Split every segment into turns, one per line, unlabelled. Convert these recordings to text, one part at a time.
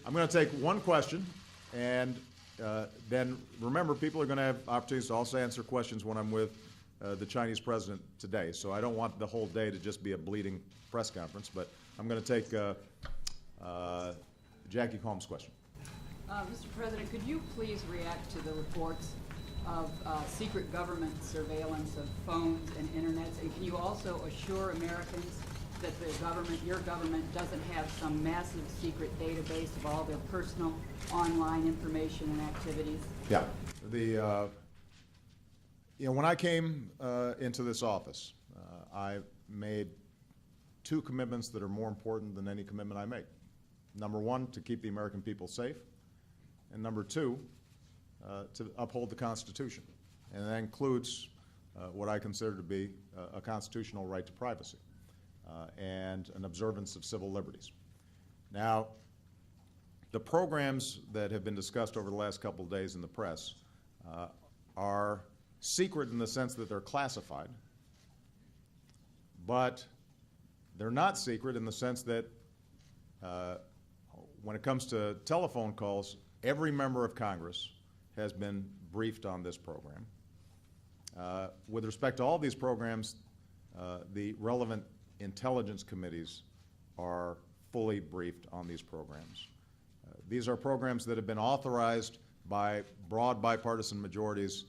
I'm going to take one question, and then remember, people are going to have opportunities to also answer questions when I'm with the Chinese president today. So I don't want the whole day to just be a bleeding press conference, but I'm going to take Jackie Combs' question.
Mr. President, could you please react to the reports of secret government surveillance of phones and internets? And can you also assure Americans that the government, your government, doesn't have some massive secret database of all their personal online information and activities?
Yeah. When I came into this office, I made two commitments that are more important than any commitment I make. Number one, to keep the American people safe, and number two, to uphold the Constitution. And that includes what I consider to be a constitutional right to privacy and an observance of civil liberties. Now, the programs that have been discussed over the last couple of days in the press are secret in the sense that they're classified, but they're not secret in the sense that when it comes to telephone calls, every member of Congress has been briefed on this program. With respect to all these programs, the relevant intelligence committees are fully briefed on these programs. These are programs that have been authorized by broad bipartisan majorities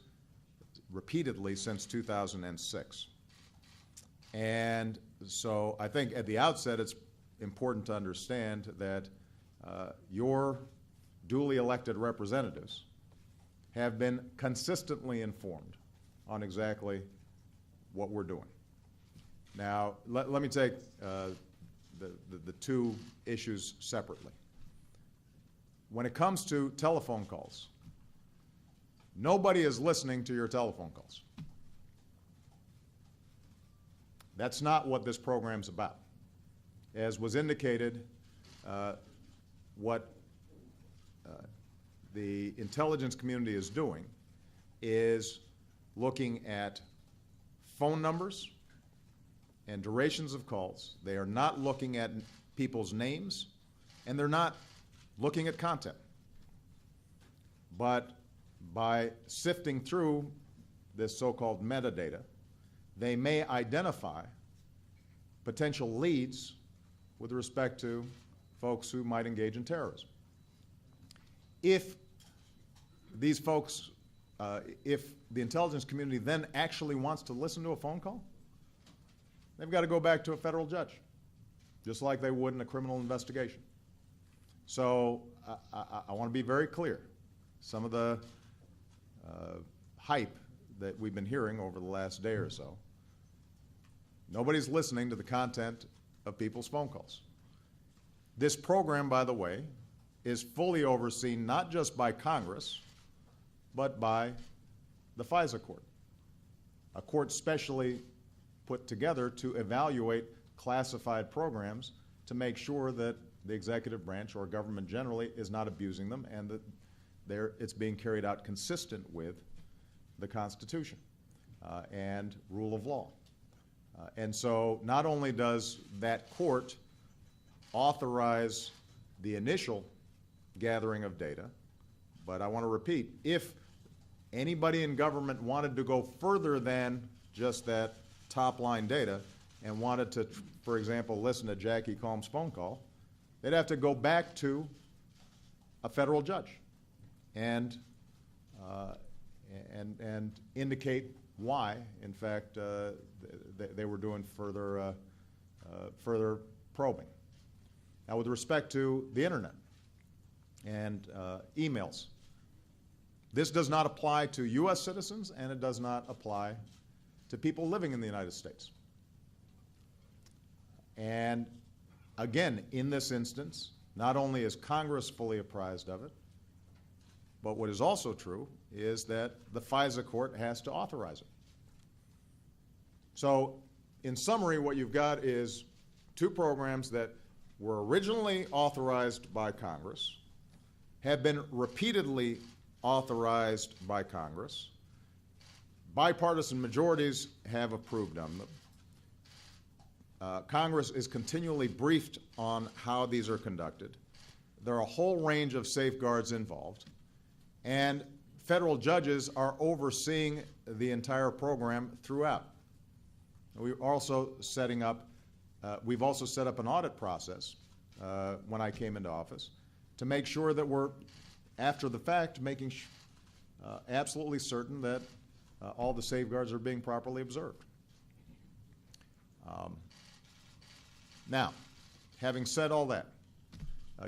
repeatedly since 2006. And so I think at the outset it's important to understand that your duly elected representatives have been consistently informed on exactly what we're doing. Now, let me take the two issues separately. When it comes to telephone calls, nobody is listening to your telephone calls. That's not what this program's about. As was indicated, what the intelligence community is doing is looking at phone numbers and durations of calls. They are not looking at people's names, and they're not looking at content. But by sifting through this so-called metadata, they may identify potential leads with respect to folks who might engage in terrorism. If these folks, if the intelligence community then actually wants to listen to a phone call, they've got to go back to a federal judge, just like they would in a criminal investigation. So I want to be very clear. Some of the hype that we've been hearing over the last day or so, nobody's listening to the content of people's phone calls. This program, by the way, is fully overseen not just by Congress, but by the FISA court, a court specially put together to evaluate classified programs to make sure that the executive branch or government generally is not abusing them and that it's being carried out consistent with the Constitution and rule of law. And so not only does that court authorize the initial gathering of data, but I want to repeat, if anybody in government wanted to go further than just that top-line data and wanted to, for example, listen to Jackie Combs' phone call, they'd have to go back to a federal judge and indicate why, in fact, they were doing further probing. Now, with respect to the internet and emails, this does not apply to U.S. citizens, and it does not apply to people living in the United States. And again, in this instance, not only is Congress fully apprised of it, but what is also true is that the FISA court has to authorize it. So, in summary, what you've got is two programs that were originally authorized by Congress, have been repeatedly authorized by Congress, bipartisan majorities have approved of them. Congress is continually briefed on how these are conducted. there are a whole range of safeguards involved, and federal judges are overseeing the entire program throughout. We're also setting up, we've also set up an audit process when I came into office to make sure that we're, after the fact, making absolutely certain that all the safeguards are being properly observed. Now, having said all that,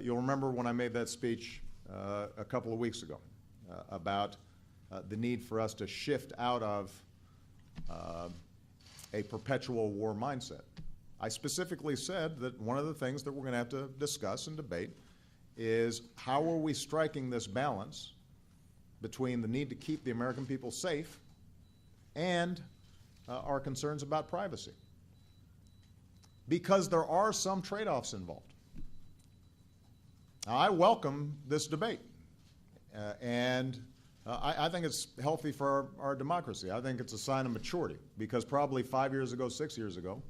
you'll remember when I made that speech a couple of weeks ago about the need for us to shift out of a perpetual war mindset. I specifically said that one of the things that we're going to have to discuss and debate is how are we striking this balance between the need to keep the American people safe and our concerns about privacy. Because there are some trade-offs involved. Now, I welcome this debate, and I think it's healthy for our democracy. I think it's a sign of maturity, because probably 5 years ago, 6 years ago,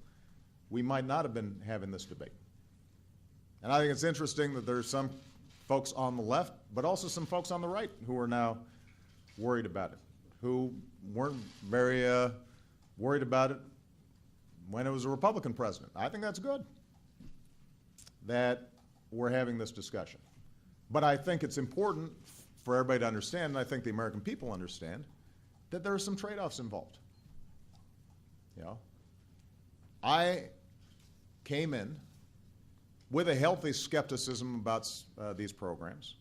we might not have been having this debate. And I think it's interesting that there's some folks on the left, but also some folks on the right who are now worried about it, who weren't very worried about it when it was a Republican president. I think that's good that we're having this discussion. But I think it's important for everybody to understand, and I think the American people understand, that there are some trade-offs involved. You know, I came in with a healthy skepticism about these programs.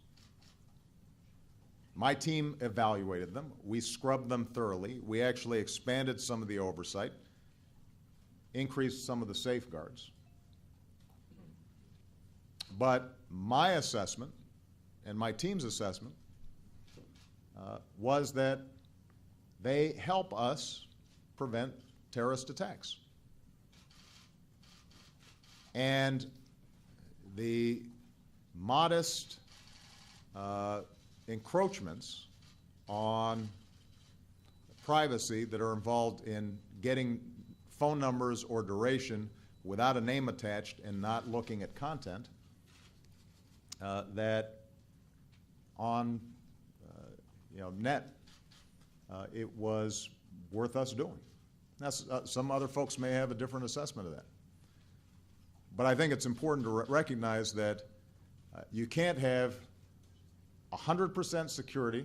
My team evaluated them. We scrubbed them thoroughly. We actually expanded some of the oversight, increased some of the safeguards. But my assessment and my team's assessment was that they help us prevent terrorist attacks. And the modest encroachments on privacy that are involved in getting phone numbers or duration without a name attached and not looking at content, that on net, it was worth us doing. That's, some other folks may have a different assessment of that. But I think it's important to recognize that you can't have 100% security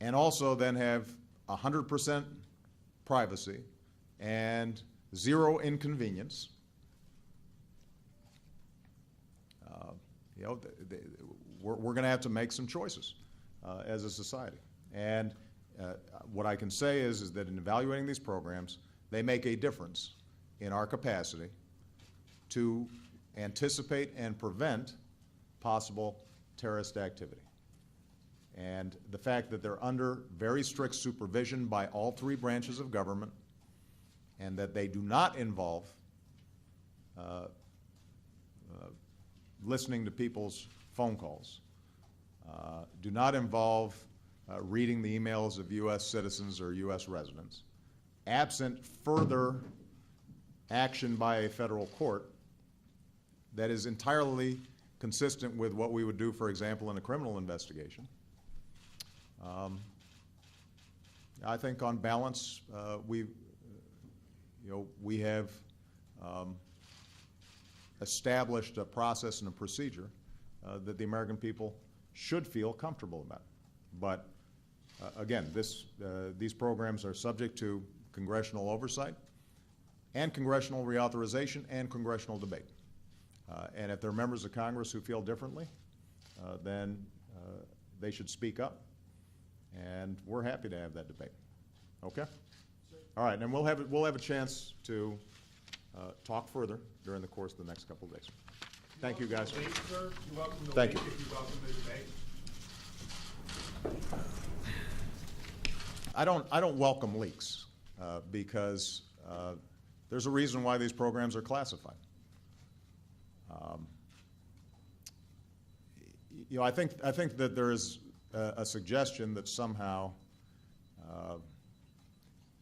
and also then have 100% privacy and zero inconvenience. We're going to have to make some choices as a society. And what I can say is that in evaluating these programs, they make a difference in our capacity to anticipate and prevent possible terrorist activity. And the fact that they're under very strict supervision by all three branches of government, and that they do not involve listening to people's phone calls, do not involve reading the emails of U.S. citizens or U.S. residents, absent further action by a federal court that is entirely consistent with what we would do, for example, in a criminal investigation. I think on balance, we have established a process and a procedure that the American people should feel comfortable about. But again, these programs are subject to congressional oversight and congressional reauthorization and congressional debate. And if there are members of Congress who feel differently, then they should speak up, and we're happy to have that debate. Okay? All right, and we'll have a chance to talk further during the course of the next couple of days. Thank you, guys. Thank you. I don't welcome leaks because there's a reason why these programs are classified. I think that there is a suggestion that somehow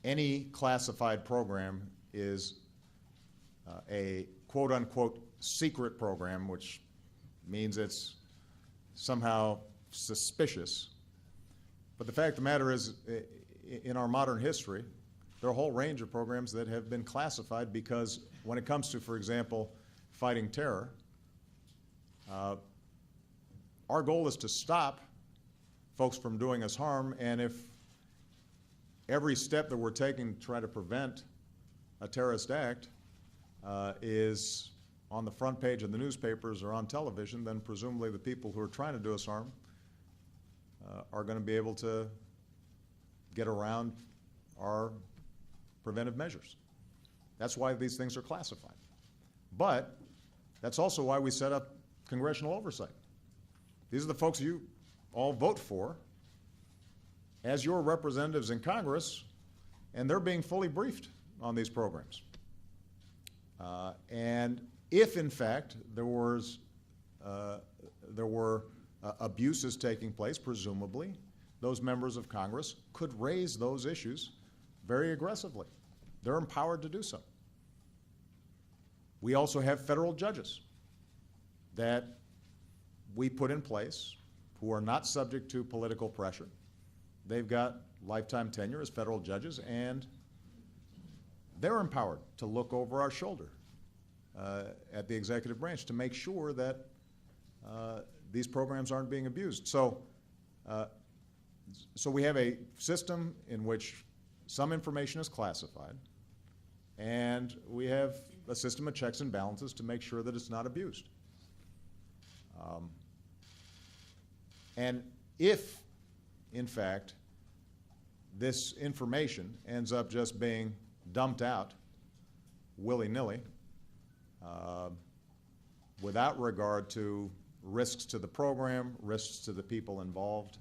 any classified program is a quote-unquote secret program, which means it's somehow suspicious. But the fact of the matter is, in our modern history, there are a whole range of programs that have been classified because when it comes to, for example, fighting terror, our goal is to stop folks from doing us harm, and if every step that we're taking to try to prevent a terrorist act is on the front page of the newspapers or on television, then presumably the people who are trying to do us harm are going to be able to get around our preventive measures. That's why these things are classified. But that's also why we set up congressional oversight. These are the folks you all vote for as your representatives in Congress, and they're being fully briefed on these programs. And if, in fact, there were abuses taking place, presumably, those members of Congress could raise those issues very aggressively. They're empowered to do so. We also have federal judges that we put in place who are not subject to political pressure. They've got lifetime tenure as federal judges, and they're empowered to look over our shoulder at the executive branch to make sure that these programs aren't being abused. So we have a system in which some information is classified, and we have a system of checks and balances to make sure that it's not abused. And if, in fact, this information ends up just being dumped out willy-nilly, without regard to risks to the program, risks to the people involved,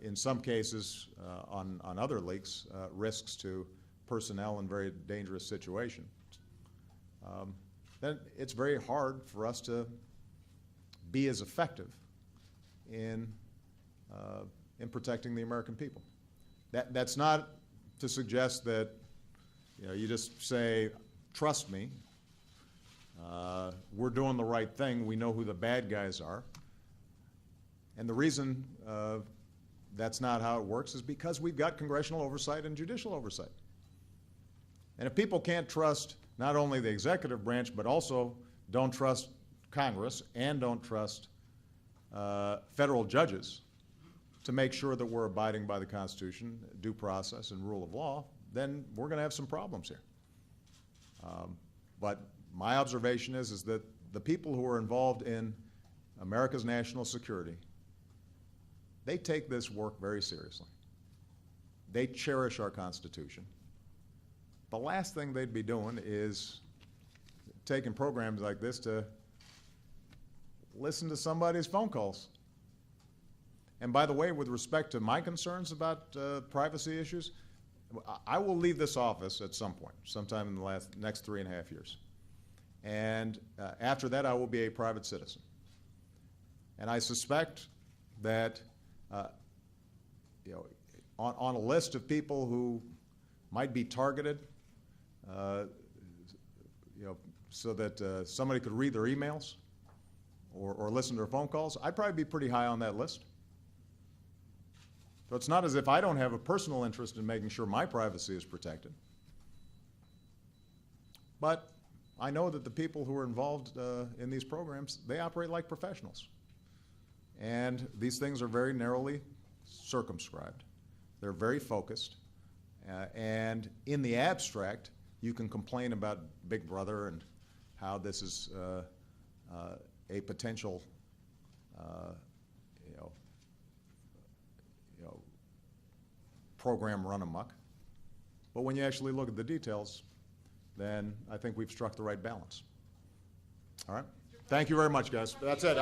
in some cases, on other leaks, risks to personnel in very dangerous situations, then it's very hard for us to be as effective in protecting the American people. That's not to suggest that you just say, trust me, we're doing the right thing, we know who the bad guys are. And the reason that's not how it works is because we've got congressional oversight and judicial oversight. And if people can't trust not only the executive branch, but also don't trust Congress and don't trust federal judges to make sure that we're abiding by the Constitution, due process, and rule of law, then we're going to have some problems here. But my observation is that the people who are involved in America's national security, they take this work very seriously. They cherish our Constitution. The last thing they'd be doing is taking programs like this to listen to somebody's phone calls. And by the way, with respect to my concerns about privacy issues, I will leave this office at some point, sometime in the next 3.5 years. And after that, I will be a private citizen. And I suspect that on a list of people who might be targeted, so that somebody could read their emails or listen to their phone calls, I'd probably be pretty high on that list. So it's not as if I don't have a personal interest in making sure my privacy is protected. But I know that the people who are involved in these programs, they operate like professionals. And these things are very narrowly circumscribed. They're very focused. And in the abstract, you can complain about Big Brother and how this is a potential program run amok. But when you actually look at the details, then I think we've struck the right balance. All right? Thank you very much, guys. That's it.